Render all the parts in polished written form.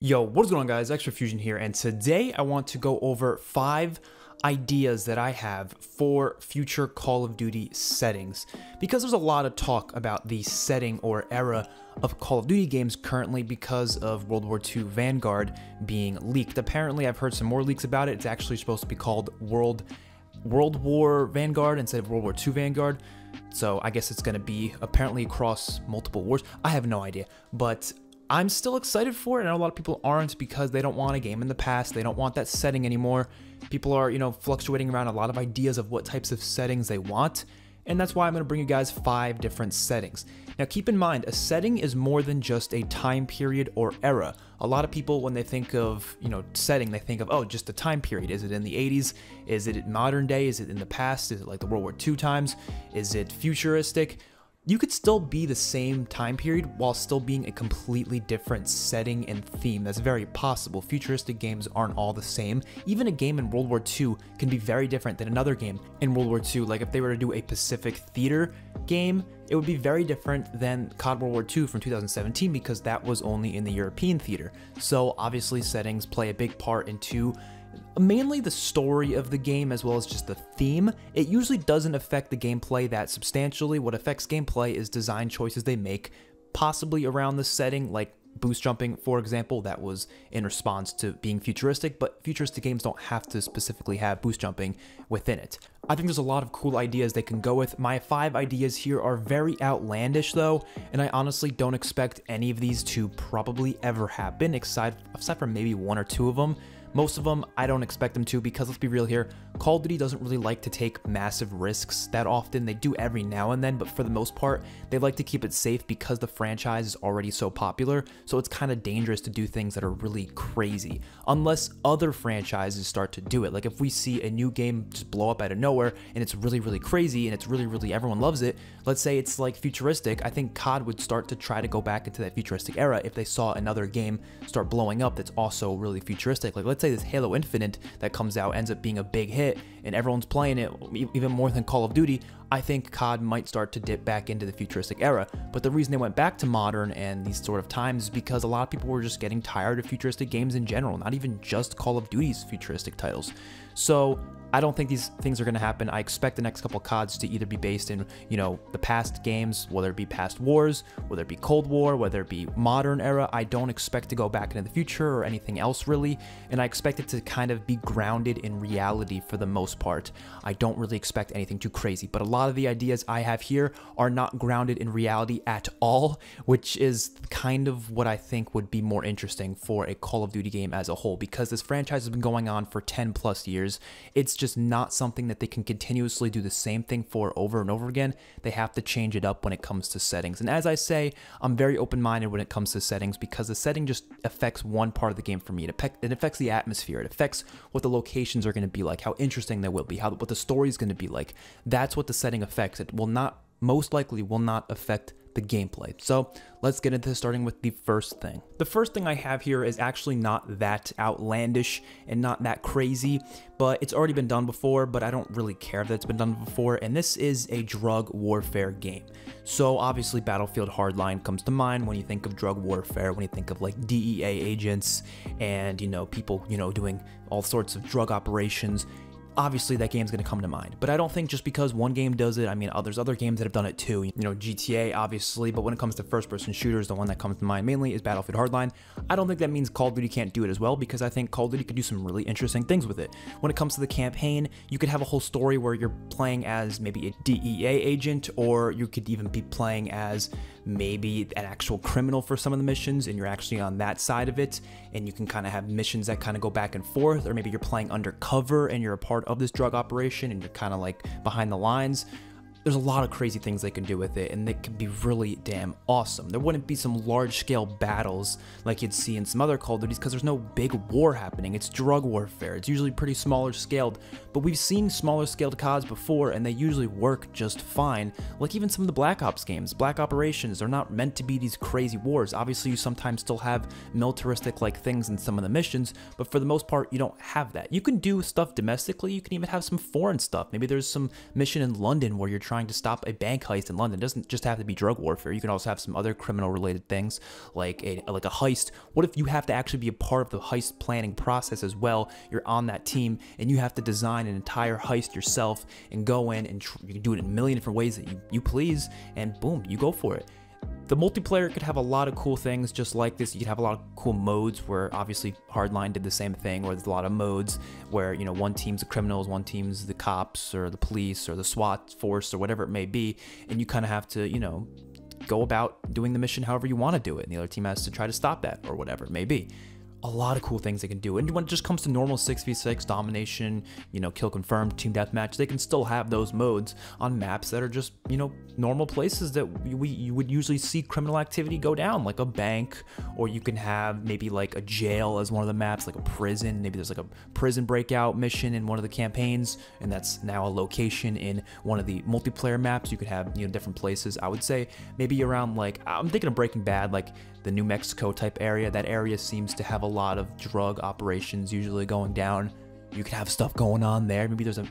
Yo, what's going on guys, ExtraFusion here, and today I want to go over 5 ideas that I have for future Call of Duty settings, because there's a lot of talk about the setting or era of Call of Duty games currently because of World War II Vanguard being leaked. Apparently I've heard some more leaks about it. It's actually supposed to be called World War Vanguard instead of World War II Vanguard, so I guess it's going to be apparently across multiple wars. I have no idea, but I'm still excited for it. I know a lot of people aren't because they don't want a game in the past. They don't want that setting anymore. People are, fluctuating around a lot of ideas of what types of settings they want. And that's why I'm going to bring you guys 5 different settings. Now keep in mind, a setting is more than just a time period or era. A lot of people, when they think of, setting, they think of, oh, just the time period. Is it in the 80s? Is it modern day? Is it in the past? Is it like the World War II times? Is it futuristic? You could still be the same time period while still being a completely different setting and theme. That's very possible. Futuristic games aren't all the same. Even a game in World War II can be very different than another game in World War II. Like if they were to do a Pacific theater game, it would be very different than COD World War II from 2017 because that was only in the European theater. So obviously settings play a big part into mainly the story of the game as well as just the theme. It usually doesn't affect the gameplay that substantially. What affects gameplay is design choices they make, possibly around the setting, like boost jumping, for example. That was in response to being futuristic, but futuristic games don't have to specifically have boost jumping within it. I think there's a lot of cool ideas they can go with. My 5 ideas here are very outlandish though, and I honestly don't expect any of these to probably ever happen, aside from maybe 1 or 2 of them. Most of them, I don't expect them to, because let's be real here, Call of Duty doesn't really like to take massive risks that often. They do every now and then, but for the most part, they like to keep it safe because the franchise is already so popular, so it's kind of dangerous to do things that are really crazy, unless other franchises start to do it. Like if we see a new game just blow up out of nowhere, and it's really, really crazy, and it's really, everyone loves it, let's say it's like futuristic, I think COD would start to try to go back into that futuristic era if they saw another game start blowing up that's also really futuristic. Like let's say this Halo Infinite that comes out ends up being a big hit and everyone's playing it even more than Call of Duty, I think COD might start to dip back into the futuristic era. But the reason they went back to modern and these sort of times is because a lot of people were just getting tired of futuristic games in general, not even just Call of Duty's futuristic titles. So I don't think these things are going to happen. I expect the next couple CODs to either be based in, the past games, whether it be past wars, whether it be Cold War, whether it be modern era. I don't expect to go back into the future or anything else really, and I expect it to kind of be grounded in reality for the most part. I don't really expect anything too crazy, but a lot of the ideas I have here are not grounded in reality at all, which is kind of what I think would be more interesting for a Call of Duty game as a whole, because this franchise has been going on for 10 plus years. It's just not something that they can continuously do the same thing for over and over again. They have to change it up when it comes to settings. And as I say, I'm very open-minded when it comes to settings, because the setting just affects one part of the game for me. It affects the atmosphere. It affects what the locations are going to be like, how interesting they will be, what the story is going to be like. That's what the setting affects. It will not, most likely will not affect the gameplay. So let's get into this, starting with the first thing. The first thing I have here is actually not that outlandish and not that crazy, but it's already been done before, but I don't really care that it's been done before, and this is a drug warfare game. So obviously Battlefield Hardline comes to mind when you think of drug warfare, when you think of like DEA agents and, people, doing all sorts of drug operations. Obviously that game's going to come to mind, but I don't think just because one game does it, I mean, there's other games that have done it too, GTA obviously, but when it comes to first-person shooters, the one that comes to mind mainly is Battlefield Hardline. I don't think that means Call of Duty can't do it as well, because I think Call of Duty could do some really interesting things with it. When it comes to the campaign, you could have a whole story where you're playing as maybe a DEA agent, or you could even be playing as maybe an actual criminal for some of the missions, and you're actually on that side of it, and you can kind of have missions that kind of go back and forth, or maybe you're playing undercover and you're a part of this drug operation and you're kind of like behind the lines. There's a lot of crazy things they can do with it, and they can be really damn awesome. There wouldn't be some large-scale battles like you'd see in some other Call of Duties because there's no big war happening. It's drug warfare. It's usually pretty smaller scaled, but we've seen smaller scaled CODs before, and they usually work just fine. Like even some of the Black Ops games, Black Operations, they're not meant to be these crazy wars. Obviously, you sometimes still have militaristic-like things in some of the missions, but for the most part, you don't have that. You can do stuff domestically. You can even have some foreign stuff. Maybe there's some mission in London where you're trying to stop a bank heist in London. It doesn't just have to be drug warfare. You can also have some other criminal related things like a heist. What if you have to actually be a part of the heist planning process as well? You're on that team and you have to design an entire heist yourself and go in and you can do it in a million different ways that you please, and boom, you go for it. The multiplayer could have a lot of cool things just like this. You could have a lot of cool modes where obviously Hardline did the same thing, where there's a lot of modes where, you know, one team's the criminals, one team's the cops or the police or the SWAT force or whatever it may be, and you kind of have to, you know, go about doing the mission however you want to do it, and the other team has to try to stop that or whatever it may be. A lot of cool things they can do. And when it just comes to normal 6v6 domination, you know, kill confirmed, team deathmatch, they can still have those modes on maps that are just, you know, normal places that you would usually see criminal activity go down, like a bank, or you can have maybe like a jail as one of the maps, like a prison. Maybe there's like a prison breakout mission in one of the campaigns, and that's now a location in one of the multiplayer maps. You could have, you know, different places. I would say maybe around, like, I'm thinking of Breaking Bad, like the New Mexico type area. That area seems to have a lot of drug operations usually going down. You could have stuff going on there. Maybe there's a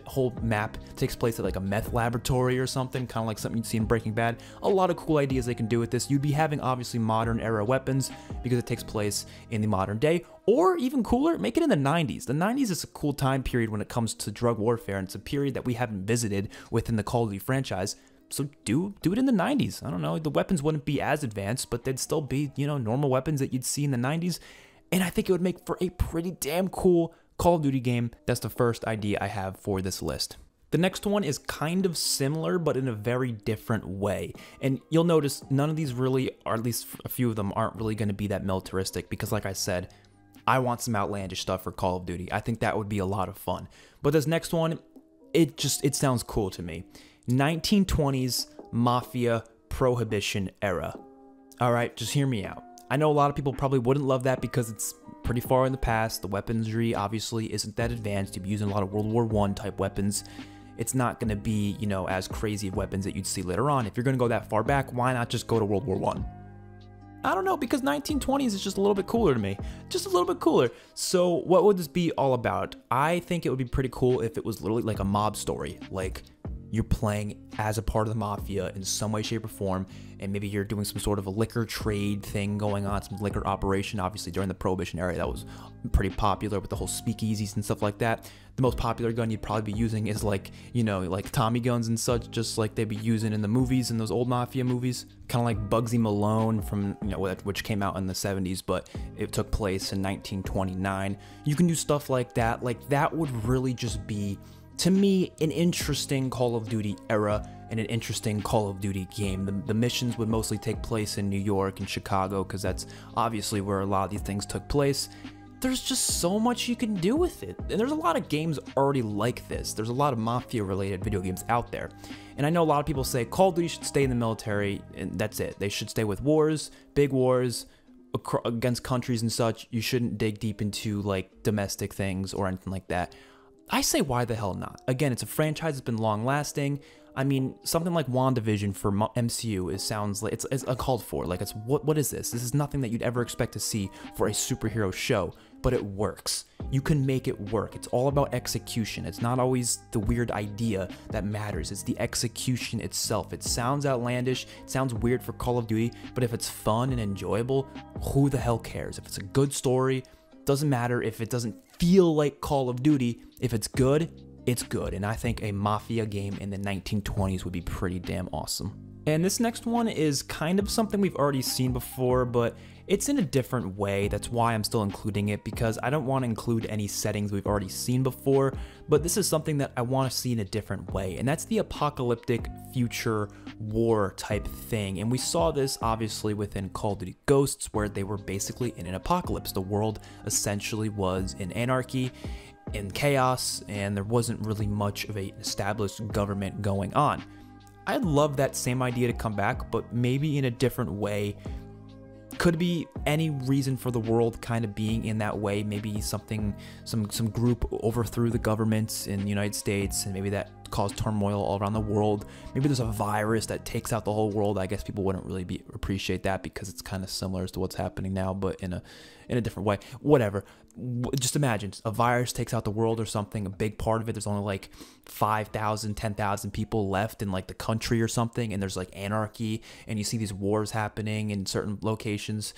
whole map that takes place at like a meth laboratory or something, kind of like something you'd see in Breaking Bad. A lot of cool ideas they can do with this. You'd be having obviously modern era weapons because it takes place in the modern day, or even cooler, make it in the 90s. The 90s is a cool time period when it comes to drug warfare, and it's a period that we haven't visited within the Call of Duty franchise. So do it in the 90s. I don't know, the weapons wouldn't be as advanced, but they'd still be, you know, normal weapons that you'd see in the 90s. And I think it would make for a pretty damn cool Call of Duty game. That's the first idea I have for this list. The next one is kind of similar, but in a very different way. And you'll notice none of these really, or at least a few of them, aren't really going to be that militaristic, because like I said, I want some outlandish stuff for Call of Duty. I think that would be a lot of fun. But this next one, it sounds cool to me. 1920s Mafia Prohibition Era. All right, just hear me out. I know a lot of people probably wouldn't love that because it's pretty far in the past. The weaponry obviously isn't that advanced. You'd be using a lot of World War I type weapons. It's not going to be, you know, as crazy of weapons that you'd see later on. If you're going to go that far back, why not just go to World War I don't know, because 1920s is just a little bit cooler to me. Just a little bit cooler. So what would this be all about? I think it would be pretty cool if it was literally like a mob story. Like, you're playing as a part of the mafia in some way, shape, or form, and maybe you're doing some sort of a liquor trade thing going on, some liquor operation. Obviously, during the Prohibition era, that was pretty popular with the whole speakeasies and stuff like that. The most popular gun you'd probably be using is like, you know, like Tommy guns and such, just like they'd be using in the movies, in those old mafia movies. Kind of like Bugsy Malone from, you know, which came out in the 70s, but it took place in 1929. You can do stuff like that. Like, that would really just be, to me, an interesting Call of Duty era and an interesting Call of Duty game. The missions would mostly take place in New York and Chicago because that's obviously where a lot of these things took place. There's just so much you can do with it. And there's a lot of games already like this. There's a lot of Mafia-related video games out there. And I know a lot of people say Call of Duty should stay in the military, and that's it. They should stay with wars, big wars, against countries and such. You shouldn't dig deep into, like, domestic things or anything like that. I say, why the hell not? Again, it's a franchise that's been long-lasting. I mean, something like WandaVision for MCU sounds like it's uncalled for. Like, it's what is this? This is nothing that you'd ever expect to see for a superhero show, but it works. You can make it work. It's all about execution. It's not always the weird idea that matters. It's the execution itself. It sounds outlandish. It sounds weird for Call of Duty, but if it's fun and enjoyable, who the hell cares? If it's a good story, doesn't matter if it doesn't feel like Call of Duty. If it's good, it's good. And I think a Mafia game in the 1920s would be pretty damn awesome. And this next one is kind of something we've already seen before, but it's in a different way. That's why I'm still including it, because I don't want to include any settings we've already seen before, but this is something that I want to see in a different way, and that's the apocalyptic future war type thing. And we saw this obviously within Call of Duty Ghosts, where they were basically in an apocalypse. The world essentially was in anarchy, in chaos, and there wasn't really much of an established government going on. I'd love that same idea to come back, but maybe in a different way. Could be any reason for the world kind of being in that way. Maybe some group overthrew the government in the United States, and maybe that cause turmoil all around the world. Maybe there's a virus that takes out the whole world. I guess people wouldn't really appreciate that because it's kind of similar to what's happening now, but in a different way. Whatever. Just imagine a virus takes out the world or something, a big part of it. There's only like 5,000, 10,000 people left in like the country or something, and there's like anarchy, and you see these wars happening in certain locations.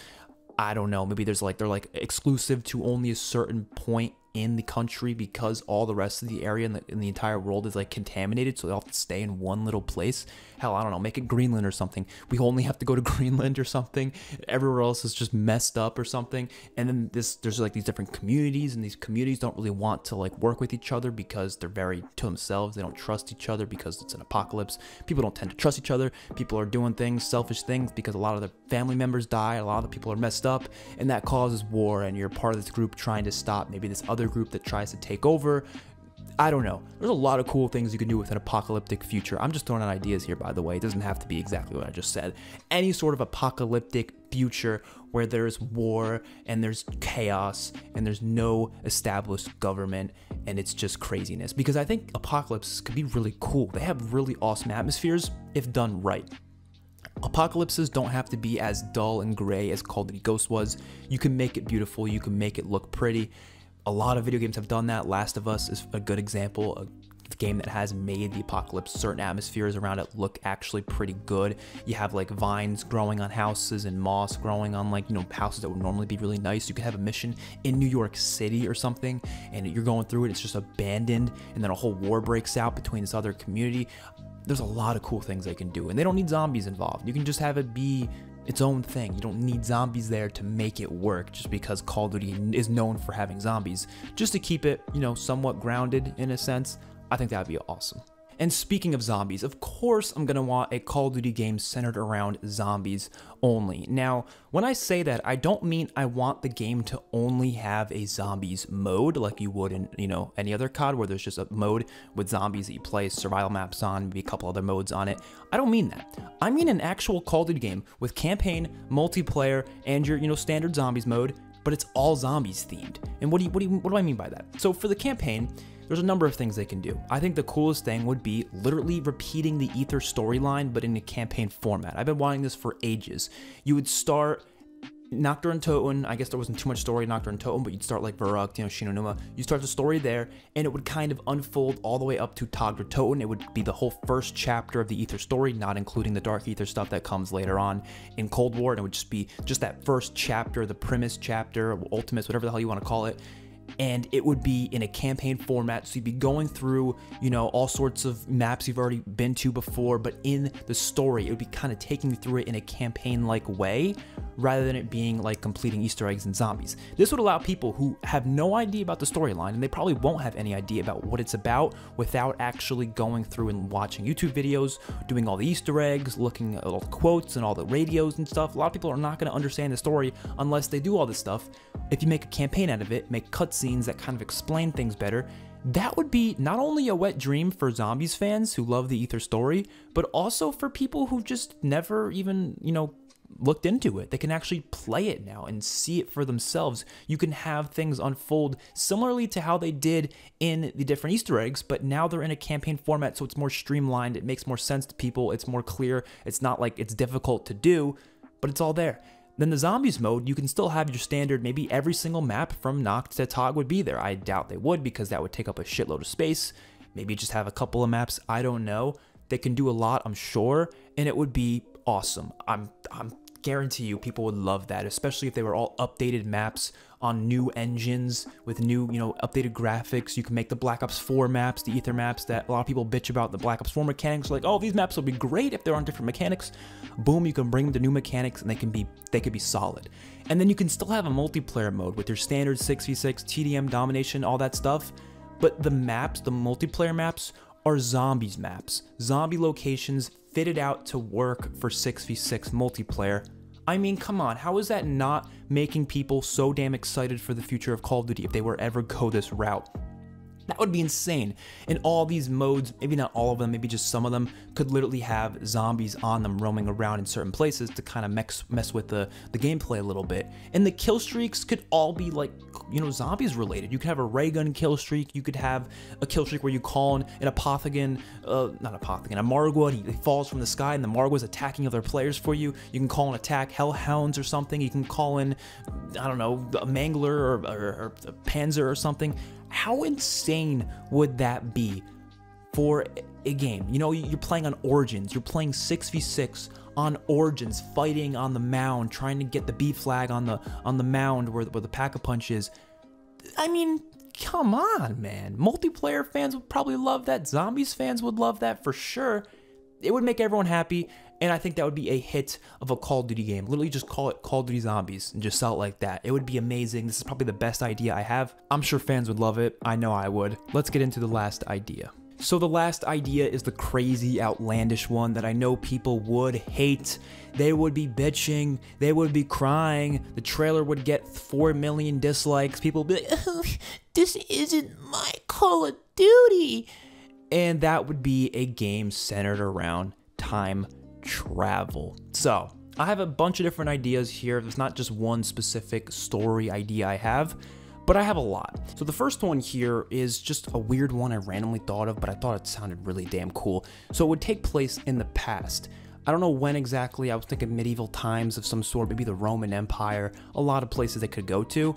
I don't know, maybe they're like exclusive to only a certain point in the country because all the rest of the area in the entire world is like contaminated, so they all have to stay in one little place. Hell, I don't know, make it Greenland or something. We only have to go to Greenland or something. Everywhere else is just messed up or something. And then there's like these different communities, and these communities don't really want to like work with each other because they're very to themselves. They don't trust each other because it's an apocalypse. People don't tend to trust each other. People are doing things, selfish things, because a lot of their family members die, a lot of the people are messed up, and that causes war, and you're part of this group trying to stop maybe this other group that tries to take over. I don't know. There's a lot of cool things you can do with an apocalyptic future. I'm just throwing out ideas here, by the way. It doesn't have to be exactly what I just said. Any sort of apocalyptic future where there's war and there's chaos and there's no established government and it's just craziness. Because I think apocalypses could be really cool. They have really awesome atmospheres if done right. Apocalypses don't have to be as dull and gray as Call of Duty Ghosts was. You can make it beautiful. You can make it look pretty. A lot of video games have done that. Last of Us is a good example, a game that has made the apocalypse, certain atmospheres around it look actually pretty good. You have like vines growing on houses and moss growing on like, you know, houses that would normally be really nice. You could have a mission in New York City or something, and you're going through it, it's just abandoned, and then a whole war breaks out between this other community. There's a lot of cool things they can do, and they don't need zombies involved. You can just have it be its own thing. You don't need zombies there to make it work just because Call of Duty is known for having zombies. Just to keep it, you know, somewhat grounded in a sense, I think that would be awesome. And speaking of zombies, of course I'm going to want a Call of Duty game centered around zombies only. Now, when I say that, I don't mean I want the game to only have a zombies mode like you would in, you know, any other COD where there's just a mode with zombies that you play survival maps on, maybe a couple other modes on it. I don't mean that. I mean an actual Call of Duty game with campaign, multiplayer, and your, you know, standard zombies mode, but it's all zombies themed. And what do I mean by that? So for the campaign, there's a number of things they can do. I think the coolest thing would be literally repeating the Ether storyline, but in a campaign format. I've been wanting this for ages. You would start Nocturne Toten. I guess there wasn't too much story in Nocturne Toten, but you'd start like Verrückt, you know, Shinonuma. You start the story there, and it would kind of unfold all the way up to Tagr Toten. It would be the whole first chapter of the Ether story, not including the Dark Ether stuff that comes later on in Cold War, and it would just be just that first chapter, the Primus chapter, Ultimates, whatever the hell you want to call it. And it would be in a campaign format, so you'd be going through, you know, all sorts of maps you've already been to before, but in the story, it would be kind of taking you through it in a campaign-like way, rather than it being like completing Easter eggs and zombies. This would allow people who have no idea about the storyline, and they probably won't have any idea about what it's about without actually going through and watching YouTube videos, doing all the Easter eggs, looking at all the quotes and all the radios and stuff. A lot of people are not going to understand the story unless they do all this stuff. If you make a campaign out of it, make cutscenes that kind of explain things better, that would be not only a wet dream for zombies fans who love the Ether story, but also for people who just never even, you know, looked into it. They can actually play it now and see it for themselves. You can have things unfold similarly to how they did in the different Easter eggs, but now they're in a campaign format, so it's more streamlined. It makes more sense to people. It's more clear. It's not like it's difficult to do, but it's all there. Then the zombies mode, you can still have your standard, maybe every single map from Noct to Tog would be there. I doubt they would, because that would take up a shitload of space. Maybe just have a couple of maps, I don't know. They can do a lot, I'm sure, and it would be awesome. I'm guarantee you people would love that, especially if they were all updated maps on new engines with new, you know, updated graphics. You can make the Black Ops 4 maps, the Ether maps that a lot of people bitch about the Black Ops 4 mechanics, like, oh, these maps will be great if they're on different mechanics. Boom, you can bring them to new mechanics and they could be solid. And then you can still have a multiplayer mode with your standard 6v6, TDM domination, all that stuff. But the maps, the multiplayer maps, are zombies maps. Zombie locations fitted out to work for 6v6 multiplayer. I mean, come on, how is that not making people so damn excited for the future of Call of Duty if they were ever go this route? That would be insane. And all these modes, maybe not all of them, maybe just some of them, could literally have zombies on them roaming around in certain places to kind of mess with the gameplay a little bit. And the kill streaks could all be like, you know, zombies related. You could have a ray gun kill streak. You could have a kill streak where you call in an apothegon, not apothegon, a Margwa, and he falls from the sky and the Margwa's attacking other players for you. You can call in attack hellhounds or something. You can call in, I don't know, a Mangler or a Panzer or something. How insane would that be for a game? You know, you're playing on Origins, you're playing 6v6 on Origins, fighting on the mound, trying to get the B flag on the mound where the pack-a-punch is. I mean, come on, man. Multiplayer fans would probably love that. Zombies fans would love that for sure. It would make everyone happy, and I think that would be a hit of a Call of Duty game. Literally just call it Call of Duty Zombies and just sell it like that. It would be amazing. This is probably the best idea I have. I'm sure fans would love it. I know I would. Let's get into the last idea. So the last idea is the crazy, outlandish one that I know people would hate. They would be bitching. They would be crying. The trailer would get 4 million dislikes. People would be like, oh, this isn't my Call of Duty. And that would be a game centered around time travel. So I have a bunch of different ideas here. There's not just one specific story idea I have, but I have a lot. So the first one here is just a weird one I randomly thought of, but I thought it sounded really damn cool. So it would take place in the past. I don't know when exactly. I was thinking medieval times of some sort, maybe the Roman Empire, a lot of places they could go to,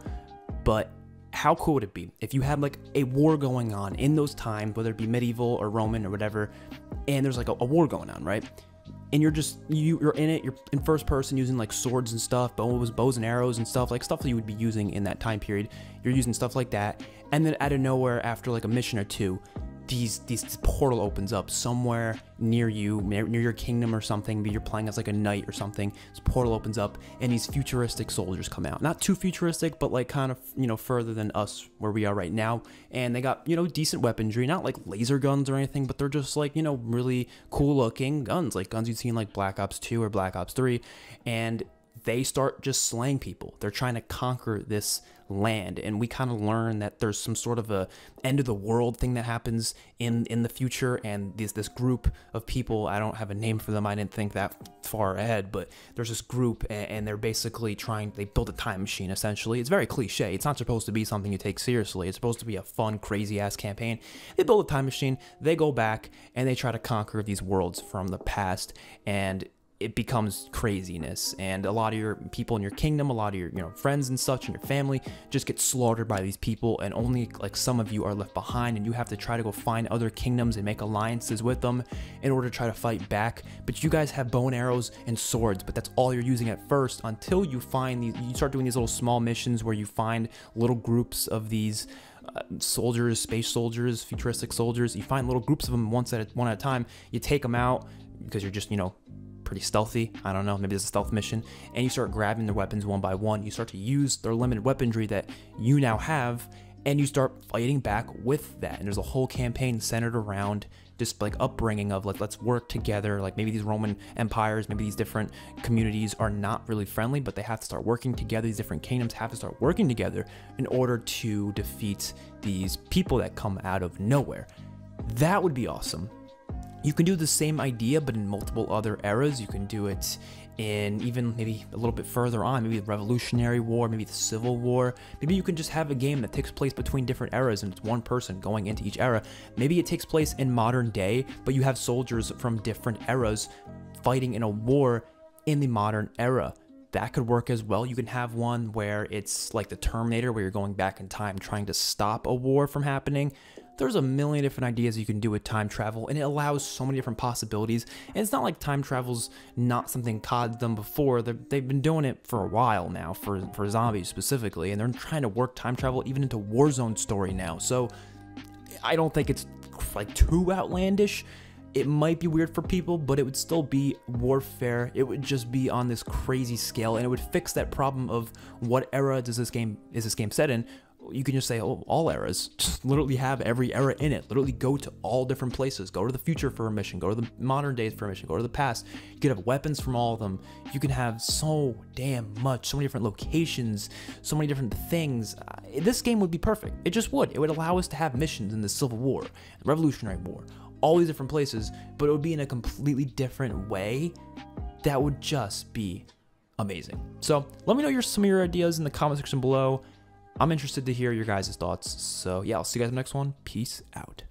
but how cool would it be if you had like a war going on in those times, whether it be medieval or Roman or whatever, and there's like a war going on, right? And you're in it, you're in first person using like swords and stuff, bows and arrows and stuff, like stuff that you would be using in that time period. You're using stuff like that, and then out of nowhere, after like a mission or two, this portal opens up somewhere near you, near your kingdom or something. Maybe you're playing as like a knight or something. This portal opens up and these futuristic soldiers come out. Not too futuristic, but like kind of, you know, further than us where we are right now. And they got, you know, decent weaponry, not like laser guns or anything, but they're just like, you know, really cool looking guns, like guns you'd see in like Black Ops 2 or Black Ops 3. And they start just slaying people. They're trying to conquer this land, and we kind of learn that there's some sort of a end of the world thing that happens in the future, and this group of people, I don't have a name for them, I didn't think that far ahead, but there's this group, and they're basically they build a time machine essentially. It's very cliche. It's not supposed to be something you take seriously. It's supposed to be a fun, crazy ass campaign. They build a time machine, they go back, and they try to conquer these worlds from the past, and it becomes craziness, and a lot of your people in your kingdom, a lot of your, you know, friends and such, and your family just get slaughtered by these people, and only like some of you are left behind, and you have to try to go find other kingdoms and make alliances with them in order to try to fight back. But you guys have bow and arrows and swords, but that's all you're using at first until you find you start doing these little small missions where you find little groups of these soldiers, space soldiers, futuristic soldiers. You find little groups of them one at a time. You take them out because you're just, you know, pretty stealthy. I don't know, maybe it's a stealth mission, and you start grabbing their weapons one by one. You start to use their limited weaponry that you now have, and you start fighting back with that. And there's a whole campaign centered around just like upbringing of like, let's work together. Like maybe these Roman empires, maybe these different communities are not really friendly, but they have to start working together. These different kingdoms have to start working together in order to defeat these people that come out of nowhere. That would be awesome. You can do the same idea, but in multiple other eras. You can do it in even maybe a little bit further on, maybe the Revolutionary War, maybe the Civil War. Maybe you can just have a game that takes place between different eras and it's one person going into each era. Maybe it takes place in modern day, but you have soldiers from different eras fighting in a war in the modern era. That could work as well. You can have one where it's like the Terminator, where you're going back in time trying to stop a war from happening. There's a million different ideas you can do with time travel, and it allows so many different possibilities. And it's not like time travel's not something COD's done before. They've been doing it for a while now, for zombies specifically, and they're trying to work time travel even into Warzone story now. So I don't think it's like too outlandish. It might be weird for people, but it would still be warfare. It would just be on this crazy scale, and it would fix that problem of what era is this game set in. you can just say, oh, all eras, just literally have every era in it. Literally go to all different places. Go to the future for a mission. Go to the modern days for a mission. Go to the past. You can have weapons from all of them. You can have so damn much, so many different locations, so many different things. This game would be perfect. It just would. It would allow us to have missions in the Civil War, the Revolutionary War, all these different places, but it would be in a completely different way. That would just be amazing. So let me know some of your ideas in the comment section below. I'm interested to hear your guys' thoughts. So yeah, I'll see you guys in the next one. Peace out.